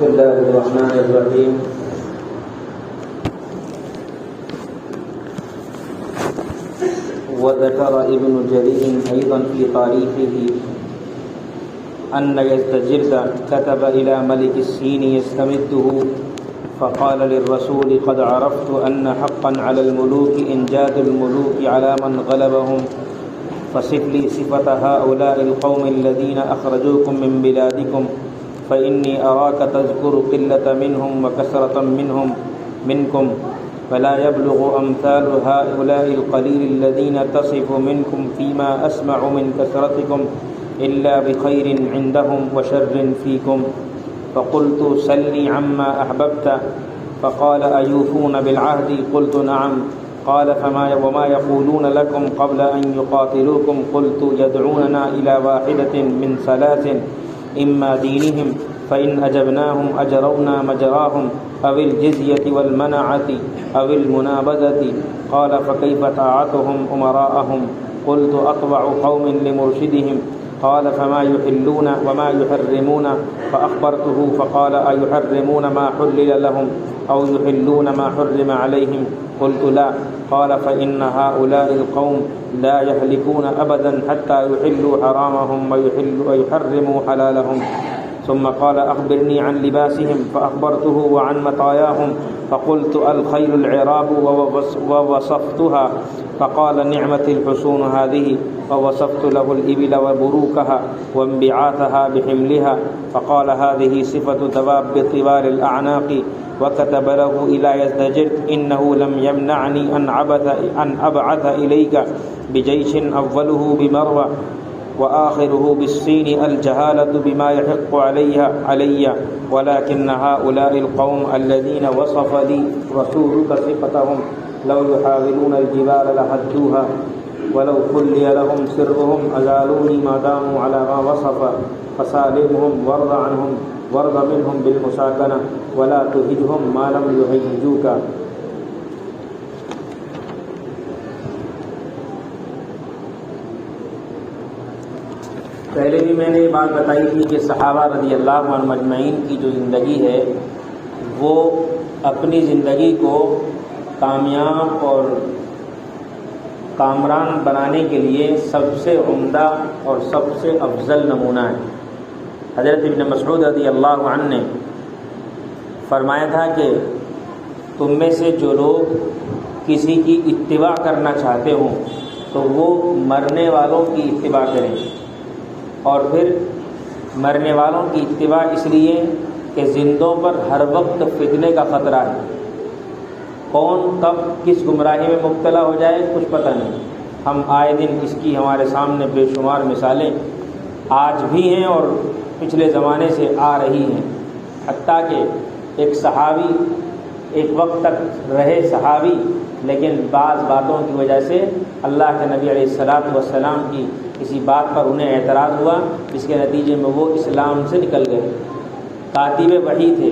بسم الله الرحمن الرحيم. وذكر ابن جرير أيضا في تاريخه أن يزدجرد كتب إلى ملك الصين يستمده فقال للرسول قد عرفت أن حقا على الملوك إنجاد الملوك على من غلبهم فصف لي صفة هؤلاء القوم الذين أخرجوكم من بلادكم فإني أراك تذكر قلة منهم وكثرة منكم فلا يبلغ أمثال هؤلاء القليل الذين تصف منكم فيما أسمع من كثرتكم إلا بخير عندهم وشر فيكم. فقلت سلني عما أحببت. فقال أيوفون بالعهد؟ قلت نعم. قال وما يقولون لكم قبل أن يقاتلوكم؟ قلت يدعوننا إلى واحدة من ثلاث إما دينهم فإن أجبناهم أجرونا مجراهم أو الجزية والمنعة أو المنابذة. قال فكيف طاعتهم أمراءهم؟ قلت أطوع قوم لمرشدهم. قال فما يحلون وما يحرمون؟ فأخبرته فقال أيحرمون ما حلل لهم أو يحلون ما حرم عليهم؟ قلت لا. قال فإن هؤلاء القوم لا يهلكون أبدا حتى يحلوا حرامهم ويحرموا حلالهم. ثم قال أخبرني عن لباسهم فأخبرته وعن مطاياهم فقلت الخيل العراب ووصفتها. فقال نعمة الحصون هذه. ووصفت له الإبل وبروكها وانبعاثها بحملها. فقال هذه صفة دواب طوال الأعناق. وكتب له إلى يزدجرد إنه لم يمنعني أن أبعث إليك بجيش أوله بمروة وآخره بالصين الجهالة بما يحق علي ولكن هؤلاء القوم الذين وصف لي رسولك صفتهم لو يحاولون الجبال لهدوها ولو خلي لهم سرهم أزالوني ما داموا على ما وصف. فسالمهم وارض منهم بالمساكنة ولا تهجهم ما لم يهجوك. پہلے بھی میں نے یہ بات بتائی تھی کہ صحابہ رضی اللہ عنہ مجمعین کی جو زندگی ہے وہ اپنی زندگی کو کامیاب اور کامران بنانے کے لیے سب سے عمدہ اور سب سے افضل نمونہ ہے. حضرت ابن مسعود رضی اللہ عنہ نے فرمایا تھا کہ تم میں سے جو لوگ کسی کی اتباع کرنا چاہتے ہوں تو وہ مرنے والوں کی اتباع کریں. اور پھر مرنے والوں کی اتباع اس لیے کہ زندوں پر ہر وقت فتنے کا خطرہ ہے. کون کب کس گمراہی میں مبتلا ہو جائے کچھ پتہ نہیں. ہم آئے دن اس کی ہمارے سامنے بے شمار مثالیں آج بھی ہیں اور پچھلے زمانے سے آ رہی ہیں. حتیٰ کہ ایک صحابی ایک وقت تک رہے صحابی لیکن بعض باتوں کی وجہ سے اللہ کے نبی علیہ الصلاۃ والسلام کی کسی بات پر انہیں اعتراض ہوا جس کے نتیجے میں وہ اسلام سے نکل گئے. کاتب وحی تھے.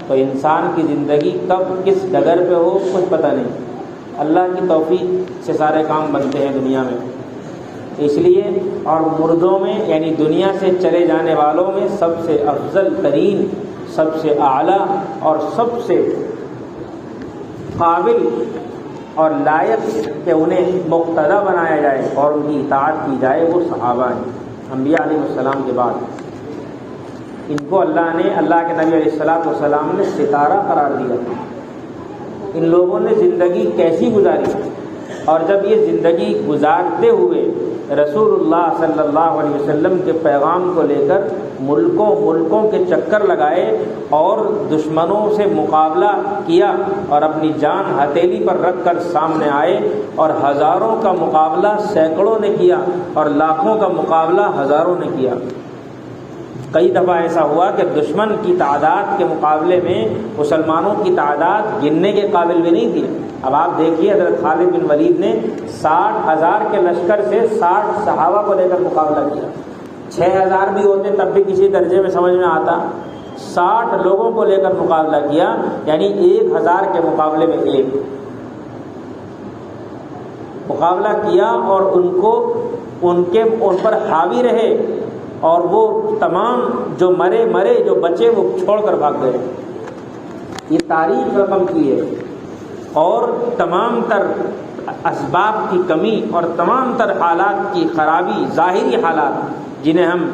تو انسان کی زندگی کب کس ڈگر پہ ہو کچھ پتہ نہیں. اللہ کی توفیق سے سارے کام بنتے ہیں دنیا میں. اس لیے اور مردوں میں یعنی دنیا سے چلے جانے والوں میں سب سے افضل ترین سب سے اعلیٰ اور سب سے قابل اور لائق کہ انہیں مقتدی بنایا جائے اور ان کی اطاعت کی جائے وہ صحابہ ہیں. انبیاء علیہ السلام کے بعد ان کو اللہ کے نبی علیہ السلام نے ستارہ قرار دیا. ان لوگوں نے زندگی کیسی گزاری اور جب یہ زندگی گزارتے ہوئے رسول اللہ صلی اللہ علیہ وسلم کے پیغام کو لے کر ملکوں کے چکر لگائے اور دشمنوں سے مقابلہ کیا اور اپنی جان ہتھیلی پر رکھ کر سامنے آئے اور ہزاروں کا مقابلہ سینکڑوں نے کیا اور لاکھوں کا مقابلہ ہزاروں نے کیا. کئی دفعہ ایسا ہوا کہ دشمن کی تعداد کے مقابلے میں مسلمانوں کی تعداد گننے کے قابل بھی نہیں تھی. اب آپ دیکھیے حضرت خالد بن ولید نے 60,000 کے لشکر سے 60 صحابہ کو لے کر مقابلہ کیا. 6,000 بھی ہوتے تب بھی کسی درجے میں سمجھ میں آتا. 60 لوگوں کو لے کر مقابلہ کیا یعنی 1,000 کے مقابلے میں 1 مقابلہ کیا اور ان پر حاوی رہے اور وہ تمام جو مرے جو بچے وہ چھوڑ کر بھاگ گئے. یہ تاریخ رقم کی ہے. اور تمام تر اسباب کی کمی اور تمام تر حالات کی خرابی، ظاہری حالات جنہیں ہم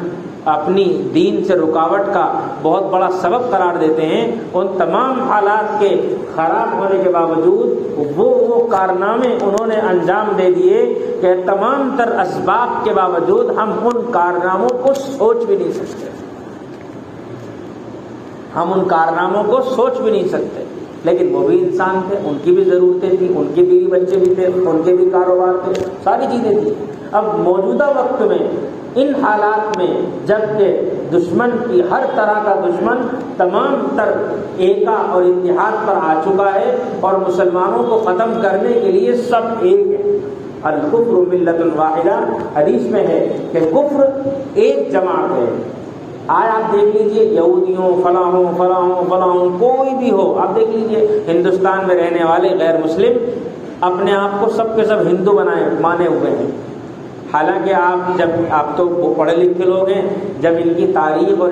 اپنی دین سے رکاوٹ کا بہت بڑا سبب قرار دیتے ہیں، ان تمام حالات کے خراب ہونے کے باوجود وہ کارنامے انہوں نے انجام دے دیے کہ تمام تر اسباب کے باوجود ہم ان کارناموں کو سوچ بھی نہیں سکتے. ہم ان کارناموں کو سوچ بھی نہیں سکتے. لیکن وہ بھی انسان تھے، ان کی بھی ضرورتیں تھیں، ان کے بیوی بچے بھی تھے، ان کے بھی کاروبار تھے، ساری چیزیں تھیں. اب موجودہ وقت میں ان حالات میں جب کہ دشمن کی ہر طرح کا دشمن تمام تر ایکا اور اتحاد پر آ چکا ہے اور مسلمانوں کو ختم کرنے کے لیے سب ایک ہے. الکفر ملت واحدہ، حدیث میں ہے کہ کفر ایک جماعت ہے. آج آپ دیکھ لیجئے، یہودیوں فلاں کوئی بھی ہو، آپ دیکھ لیجئے ہندوستان میں رہنے والے غیر مسلم اپنے آپ کو سب کے سب ہندو مانے ہوئے ہیں. حالانکہ آپ تو پڑھے لکھے لوگ ہیں، جب ان کی تاریخ اور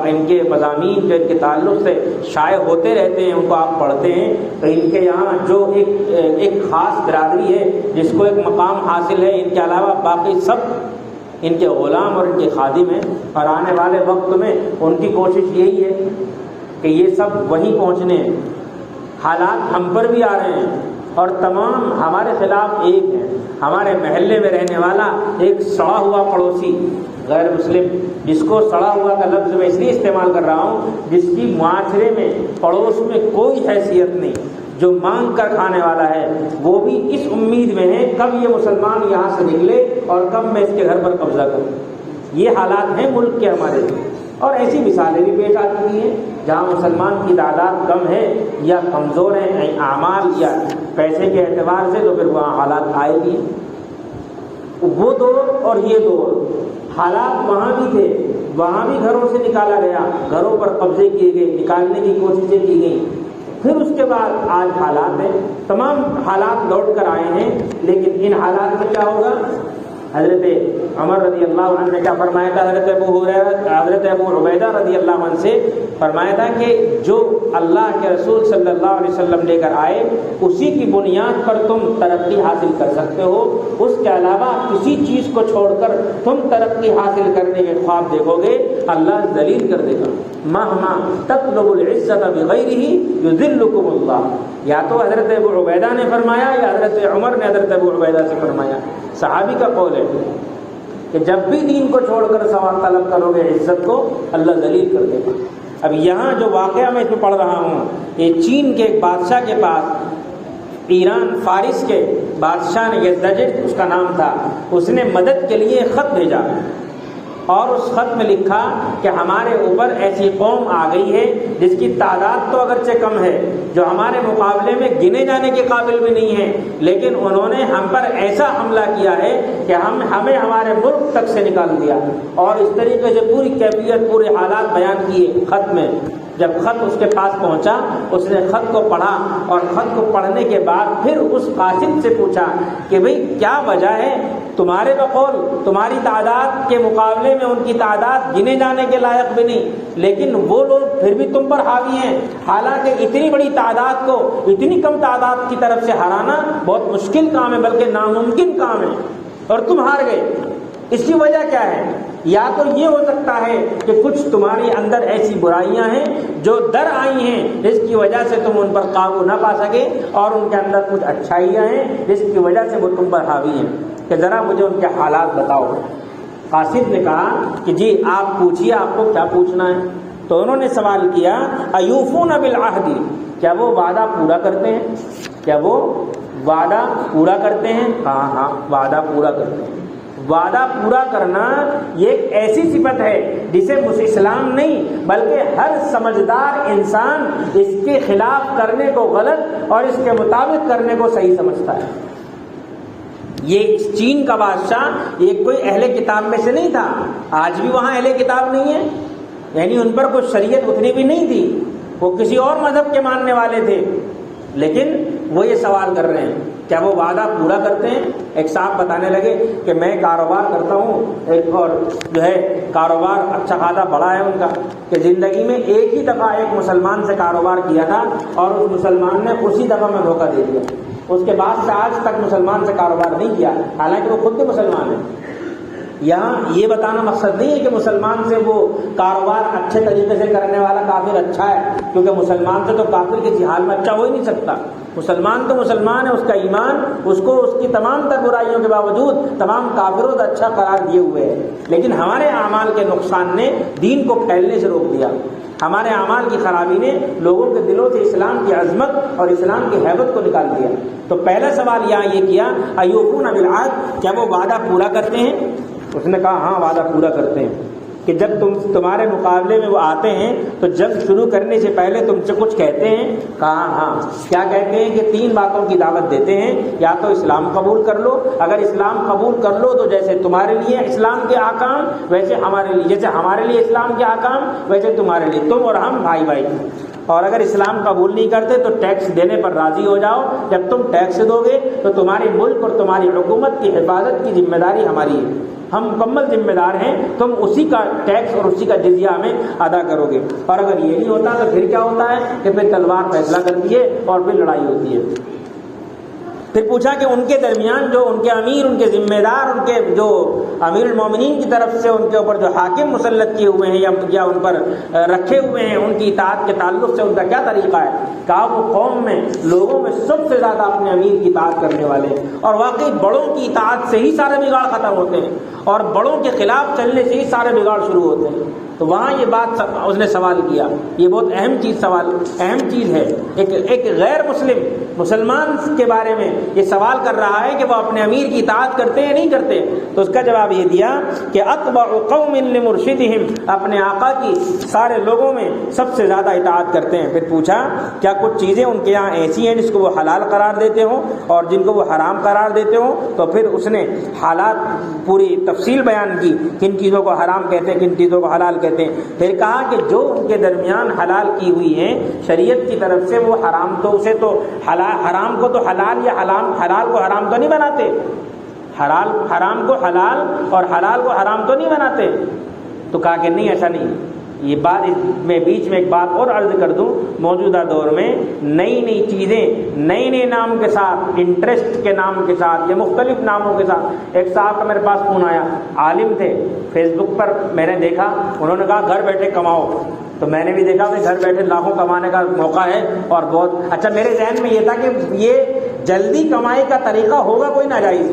ان کے مضامین جو ان کے تعلق سے شائع ہوتے رہتے ہیں ان کو آپ پڑھتے ہیں تو ان کے یہاں جو ایک خاص برادری ہے جس کو ایک مقام حاصل ہے، ان کے علاوہ باقی سب ان کے غلام اور ان کے خادم ہیں. اور آنے والے وقت میں ان کی کوشش یہی ہے کہ یہ سب وہیں پہنچنے ہیں. حالات ہم پر بھی آ رہے ہیں اور تمام ہمارے خلاف ایک ہیں. ہمارے محلے میں رہنے والا ایک سڑا ہوا پڑوسی غیر مسلم، جس کو سڑا ہوا کا لفظ میں اس لیے استعمال کر رہا ہوں جس کی معاشرے میں پڑوس میں کوئی حیثیت نہیں، جو مانگ کر کھانے والا ہے، وہ بھی اس امید میں ہے کب یہ مسلمان یہاں سے نکلے اور کب میں اس کے گھر پر قبضہ کروں. یہ حالات ہیں ملک کے ہمارے لیے. اور ایسی مثالیں بھی پیش آ چکی ہیں جہاں مسلمان کی تعداد کم ہے یا کمزور ہیں اعمال یا پیسے کے اعتبار سے، تو پھر وہاں حالات آئے بھی ہیں. وہ دور اور یہ دور، حالات وہاں بھی تھے، وہاں بھی گھروں سے نکالا گیا، گھروں پر قبضے کیے گئے، نکالنے کی کوششیں کی گئیں. پھر اس کے بعد آج حالات ہیں، تمام حالات لوٹ کر آئے ہیں. لیکن ان حالات میں کیا ہوگا؟ حضرت عمر رضی اللہ عنہ نے کیا فرمایا تھا؟ حضرت ابو عبیدہ رضی اللہ عنہ سے فرمایا تھا کہ جو اللہ کے رسول صلی اللہ علیہ وسلم لے کر آئے اسی کی بنیاد پر تم ترقی حاصل کر سکتے ہو. اس کے علاوہ کسی چیز کو چھوڑ کر تم ترقی حاصل کرنے کے خواب دیکھو گے، اللہ ذلیل کر دے گا. مہما تطلب العزت بغیرہ یذلکم اللہ. یا تو حضرت ابو عبیدہ نے فرمایا یا حضرت عمر نے حضرت ابو عبیدہ سے فرمایا. صحابی کا قول ہے کہ جب بھی دین کو چھوڑ کر ثواب طلب کرو گے عزت کو، اللہ ذلیل کر دے گا. اب یہاں جو واقعہ میں پڑھ رہا ہوں، یہ چین کے ایک بادشاہ کے پاس، ایران فارس کے بادشاہ نے، یزدجر اس کا نام تھا، اس نے مدد کے لیے خط بھیجا اور اس خط میں لکھا کہ ہمارے اوپر ایسی قوم آ گئی ہے جس کی تعداد تو اگرچہ کم ہے، جو ہمارے مقابلے میں گنے جانے کے قابل بھی نہیں ہے، لیکن انہوں نے ہم پر ایسا حملہ کیا ہے کہ ہمیں ہمارے ملک تک سے نکال دیا. اور اس طریقے سے پوری کیفیت، پورے حالات بیان کیے خط میں. جب خط اس کے پاس پہنچا، اس نے خط کو پڑھا اور خط کو پڑھنے کے بعد پھر اس قاصد سے پوچھا کہ بھئی کیا وجہ ہے؟ تمہارے بقول تمہاری تعداد کے مقابلے میں ان کی تعداد گنے جانے کے لائق بھی نہیں، لیکن وہ لوگ پھر بھی تم پر حاوی ہیں، حالانکہ اتنی بڑی تعداد کو اتنی کم تعداد کی طرف سے ہرانا بہت مشکل کام ہے، بلکہ ناممکن کام ہے، اور تم ہار گئے. اس کی وجہ کیا ہے؟ یا تو یہ ہو سکتا ہے کہ کچھ تمہاری اندر ایسی برائیاں ہیں جو در آئی ہیں جس کی وجہ سے تم ان پر قابو نہ پا سکے، اور ان کے اندر کچھ اچھائیاں ہیں جس کی وجہ سے وہ تم پر حاوی ہیں، کہ ذرا مجھے ان کے حالات بتاؤ. قاصد نے کہا کہ جی آپ پوچھیے، آپ کو کیا پوچھنا ہے. تو انہوں نے سوال کیا، ایوفون بالعہد، کیا وہ وعدہ پورا کرتے ہیں؟ کیا وہ وعدہ پورا کرتے ہیں؟ ہاں وعدہ پورا کرتے ہیں. وعدہ پورا کرنا یہ ایک ایسی صفت ہے جسے اسلام نہیں بلکہ ہر سمجھدار انسان اس کے خلاف کرنے کو غلط اور اس کے مطابق کرنے کو صحیح سمجھتا ہے. یہ چین کا بادشاہ یہ کوئی اہل کتاب میں سے نہیں تھا، آج بھی وہاں اہل کتاب نہیں ہے، یعنی ان پر کوئی شریعت اتنی بھی نہیں تھی، وہ کسی اور مذہب کے ماننے والے تھے، لیکن وہ یہ سوال کر رہے ہیں کیا وہ وعدہ پورا کرتے ہیں؟ ایک صاحب بتانے لگے کہ میں کاروبار کرتا ہوں ایک، اور جو ہے کاروبار اچھا خاصا بڑا ہے ان کا، کہ زندگی میں ایک ہی دفعہ ایک مسلمان سے کاروبار کیا تھا اور اس مسلمان نے اسی دفعہ میں دھوکہ دے دیا، اس کے بعد سے آج تک مسلمان سے کاروبار نہیں کیا، حالانکہ وہ خود بھی مسلمان ہے۔ یہاں یہ بتانا مقصد نہیں ہے کہ مسلمان سے وہ کاروبار اچھے طریقے سے کرنے والا کافر اچھا ہے، کیونکہ مسلمان سے تو کافر کسی حال میں اچھا ہو ہی نہیں سکتا۔ مسلمان تو مسلمان ہے، اس کا ایمان اس کو اس کی تمام تر برائیوں کے باوجود تمام کافروں سے اچھا قرار دیے ہوئے ہے، لیکن ہمارے اعمال کے نقصان نے دین کو پھیلنے سے روک دیا، ہمارے اعمال کی خرابی نے لوگوں کے دلوں سے اسلام کی عظمت اور اسلام کی ہیبت کو نکال دیا۔ تو پہلا سوال یہاں یہ کیا ایوفون بالعہد، کیا وہ وعدہ پورا کرتے ہیں؟ اس نے کہا ہاں وعدہ پورا کرتے ہیں، کہ جب تمہارے مقابلے میں وہ آتے ہیں تو جنگ شروع کرنے سے پہلے تم سے کچھ کہتے ہیں؟ کہا ہاں۔ کیا کہتے ہیں؟ کہ 3 باتوں کی دعوت دیتے ہیں، یا تو اسلام قبول کر لو، اگر اسلام قبول کر لو تو جیسے تمہارے لیے اسلام کے احکام ویسے ہمارے لیے، جیسے ہمارے لیے اسلام کے احکام ویسے تمہارے لیے، تم اور ہم بھائی بھائی۔ اور اگر اسلام قبول نہیں کرتے تو ٹیکس دینے پر راضی ہو جاؤ، جب تم ٹیکس دو گے تو تمہارے ملک اور تمہاری حکومت کی حفاظت کی ذمہ داری ہماری ہے، ہم مکمل ذمہ دار ہیں، تم اسی کا ٹیکس اور اسی کا جزیہ ہمیں ادا کرو گے۔ اور اگر یہ نہیں ہوتا تو پھر کیا ہوتا ہے کہ پھر تلوار فیصلہ کرتی ہے اور پھر لڑائی ہوتی ہے۔ پھر پوچھا کہ ان کے درمیان جو ان کے امیر، ان کے ذمہ دار، ان کے جو امیر المومنین کی طرف سے ان کے اوپر جو حاکم مسلط کیے ہوئے ہیں یا ان پر رکھے ہوئے ہیں، ان کی اطاعت کے تعلق سے ان کا کیا طریقہ ہے؟ کہا وہ قوم میں لوگوں میں سب سے زیادہ اپنے امیر کی اطاعت کرنے والے ہیں، اور واقعی بڑوں کی اطاعت سے ہی سارے بگاڑ ختم ہوتے ہیں، اور بڑوں کے خلاف چلنے سے ہی سارے بگاڑ شروع ہوتے ہیں۔ تو وہاں یہ بات اس نے سوال کیا، یہ بہت اہم چیز ہے۔ ایک غیر مسلمان کے بارے میں یہ سوال کر رہا ہے کہ وہ اپنے امیر کی اطاعت کرتے ہیں یا نہیں کرتے، تو اس کا جواب یہ دیا کہ اتبع قوم لمرشدہم، اپنے آقا کی سارے لوگوں میں سب سے زیادہ اطاعت کرتے ہیں۔ پھر پوچھا کیا کچھ چیزیں ان کے یہاں ایسی ہیں جس کو وہ حلال قرار دیتے ہوں اور جن کو وہ حرام قرار دیتے ہوں؟ تو پھر اس نے حالات پوری تفصیل بیان کی، کن چیزوں کو حرام کہتے ہیں، کن چیزوں کو حلال کہتے ہیں۔ پھر کہا کہ جو ان کے درمیان حلال کی ہوئی ہیں شریعت کی طرف سے، وہ حرام تو اسے تو حرام کو تو حلال یا حلال کو حرام تو نہیں بناتے، حرام کو حلال اور حلال کو حرام تو نہیں بناتے۔ تو کہا کہ نہیں ایسا نہیں۔ یہ بات میں بیچ میں ایک بات اور عرض کر دوں، موجودہ دور میں نئی چیزیں نئے نام کے ساتھ، انٹرسٹ کے نام کے ساتھ یا مختلف ناموں کے ساتھ۔ ایک صاحب کا میرے پاس فون آیا، عالم تھے، فیس بک پر میں نے دیکھا، انہوں نے کہا گھر بیٹھے کماؤ، تو میں نے بھی دیکھا کہ گھر بیٹھے لاکھوں کمانے کا موقع ہے، اور بہت اچھا۔ میرے ذہن میں یہ تھا کہ یہ جلدی کمائی کا طریقہ ہوگا کوئی ناجائز،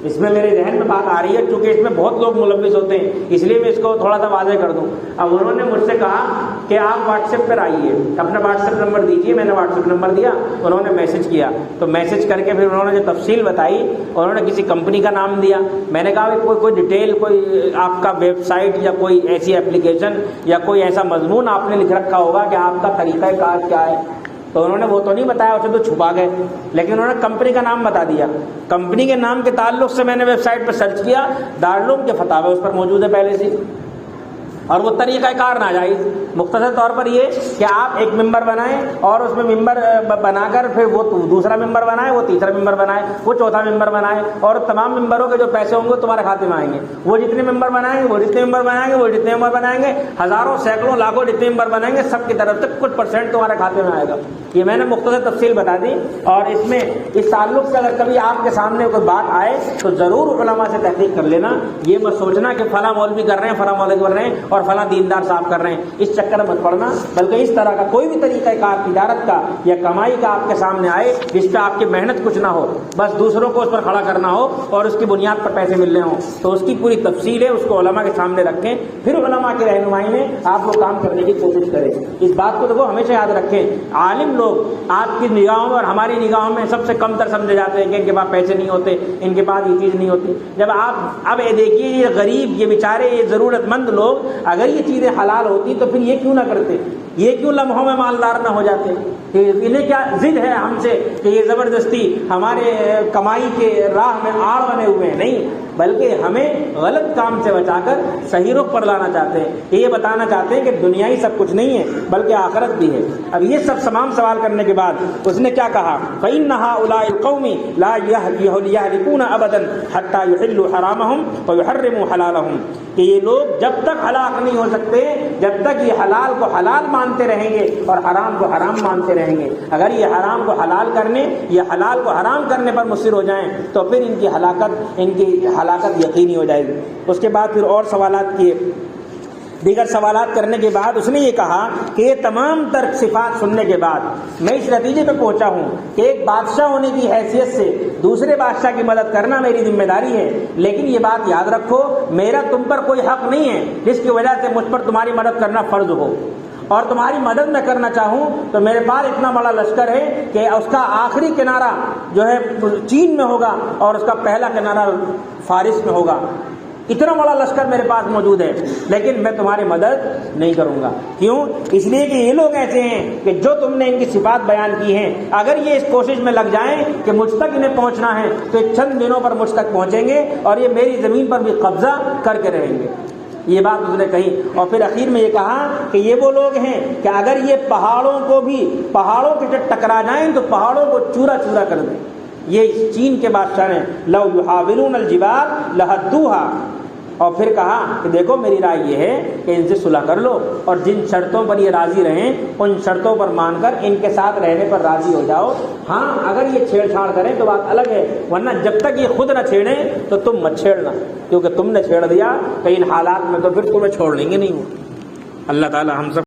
اس میں میرے ذہن میں بات آ رہی ہے، چونکہ اس میں بہت لوگ ملوث ہوتے ہیں، اس لیے میں اس کو تھوڑا سا واضح کر دوں۔ اب انہوں نے مجھ سے کہا کہ آپ واٹس ایپ پر آئیے، اپنا واٹس ایپ نمبر دیجیے۔ میں نے واٹس ایپ نمبر دیا، انہوں نے میسج کیا، تو میسج کر کے پھر انہوں نے جو تفصیل بتائی، انہوں نے کسی کمپنی کا نام دیا۔ میں نے کہا کوئی ڈیٹیل، کوئی آپ کا ویب سائٹ یا کوئی ایسی اپلیکیشن یا کوئی ایسا مضمون آپ نے لکھ رکھا ہوگا کہ آپ کا طریقہ کار کیا ہے؟ تو انہوں نے وہ تو نہیں بتایا، اسے تو چھپا گئے، لیکن انہوں نے کمپنی کا نام بتا دیا۔ کمپنی کے نام کے تعلق سے میں نے ویب سائٹ پہ سرچ کیا، دارالعلوم کے فتاوی اس پر موجود ہے پہلے سے، اور وہ طریقہ کار ناجائز۔ مختصر طور پر یہ کہ آپ ایک ممبر بنائیں اور اس میں ممبر بنا کر پھر وہ دوسرا ممبر بنائے، وہ تیسرا ممبر بنائے، وہ چوتھا ممبر بنائے، اور تمام ممبروں کے جو پیسے ہوں گے تمہارے کھاتے میں آئیں گے۔ وہ جتنے ممبر بنائیں گے، وہ جتنے ممبر بنائیں گے، وہ جتنے ممبر بنائیں گے، ہزاروں سینکڑوں لاکھوں جتنے ممبر بنائیں گے، سب کی طرف سے کچھ پرسنٹ تمہارے کھاتے میں آئے گا۔ یہ میں نے مختصر تفصیل بتا دی، اور اس میں اس تعلق سے اگر کبھی آپ کے سامنے کوئی بات آئے تو ضرور علماء سے تحقیق کر لینا۔ یہ مت سوچنا کہ فلاں مولوی کر رہے ہیں، فلاں مولوی کر رہے ہیں اور فلاں دیندار صاحب کر رہے ہیں، اس چکر میں مت پڑنا، بلکہ اس طرح کا کوئی بھی طریقہ کار تجارت کا یا کمائی کا آپ کے سامنے آئے جس پہ آپ کی محنت کچھ نہ ہو، بس دوسروں کو اس پر کھڑا کرنا ہو اور اس کی بنیاد پر پیسے ملنے ہوں، تو اس کی پوری تفصیل ہے، اس کو علماء کے سامنے رکھیں، پھر علماء کی رہنمائی میں آپ وہ کام کرنے کی کوشش کریں۔ اس بات کو دیکھو ہمیشہ یاد رکھیں، عالم لوگ آپ کی نگاہوں میں اور ہماری نگاہوں میں سب سے کم تر سمجھے جاتے ہیں کہ ان کے پاس پیسے نہیں ہوتے، ان کے پاس یہ چیز نہیں ہوتی۔ جب آپ اب یہ دیکھیے، یہ غریب، یہ بیچارے، یہ ضرورت مند لوگ اگر یہ چیزیں حلال ہوتی تو پھر یہ کیوں نہ کرتے، یہ کیوں لمحوں میں مالدار نہ ہو جاتے؟ انہیں کیا ضد ہے ہم سے کہ یہ زبردستی ہمارے کمائی کے راہ میں آڑ بنے ہوئے ہیں؟ نہیں، بلکہ ہمیں غلط کام سے بچا کر صحیح رخ پر لانا چاہتے ہیں، کہ یہ بتانا چاہتے ہیں کہ دنیا ہی سب کچھ نہیں ہے بلکہ آخرت بھی ہے۔ اب یہ سب تمام سوال کرنے کے بعد اس نے کیا کہا؟ فَإِنَّ هَؤُلَاءِ الْقَوْمِ لَا يَهْلِكُونَ أَبَدًا حَتَّى يُحِلُّوا حَرَامَهُمْ وَيُحَرِّمُوا حَلَالَهُمْ، کہ یہ لوگ جب تک ہلاک نہیں ہو سکتے جب تک یہ حلال کو حلال مانتے رہیں گے اور حرام کو حرام مانتے رہیں گے۔ اگر یہ حرام کو حلال کرنے یا حلال کو حرام کرنے پر مصر ہو جائیں تو پھر ان کی ہلاکت یقینی ہو جائے گی۔ اس کے بعد پھر اور سوالات کیے، دیگر سوالات کرنے کے بعد اس نے یہ کہا کہ یہ تمام تر صفات سننے کے بعد میں اس نتیجے پہ پہنچا ہوں کہ ایک بادشاہ ہونے کی حیثیت سے دوسرے بادشاہ کی مدد کرنا میری ذمہ داری ہے، لیکن یہ بات یاد رکھو میرا تم پر کوئی حق نہیں ہے جس کی وجہ سے مجھ پر تمہاری مدد کرنا فرض ہو، اور تمہاری مدد میں کرنا چاہوں تو میرے پاس اتنا بڑا لشکر ہے کہ اس کا آخری کنارہ جو ہے چین میں ہوگا اور اس کا پہلا کنارہ فارس میں ہوگا، اتنا بڑا لشکر میرے پاس موجود ہے، لیکن میں تمہاری مدد نہیں کروں گا۔ کیوں؟ اس لیے کہ یہ لوگ ایسے ہیں کہ جو تم نے ان کی صفات بیان کی ہیں، اگر یہ اس کوشش میں لگ جائیں کہ مجھ تک انہیں پہنچنا ہے تو چند دنوں پر مجھ تک پہنچیں گے اور یہ میری زمین پر بھی قبضہ کر کے رہیں گے۔ یہ بات اس نے کہی، اور پھر اخیر میں یہ کہا کہ یہ وہ لوگ ہیں کہ اگر یہ پہاڑوں کے ٹکرا جائیں تو پہاڑوں کو چورا چورا کر دیں۔ یہ چین کے بادشاہ نے لو یحاولون الجبال لہدوها، اور پھر کہا کہ دیکھو میری رائے یہ ہے کہ ان سے صلح کر لو اور جن شرطوں پر یہ راضی رہیں ان شرطوں پر مان کر ان کے ساتھ رہنے پر راضی ہو جاؤ۔ ہاں اگر یہ چھیڑ چھاڑ کریں تو بات الگ ہے، ورنہ جب تک یہ خود نہ چھیڑیں تو تم مت چھیڑنا، کیونکہ تم نے چھیڑ دیا کہ ان حالات میں تو پھر تمہیں چھوڑ لیں گے نہیں وہ۔ اللہ تعالی ہم سب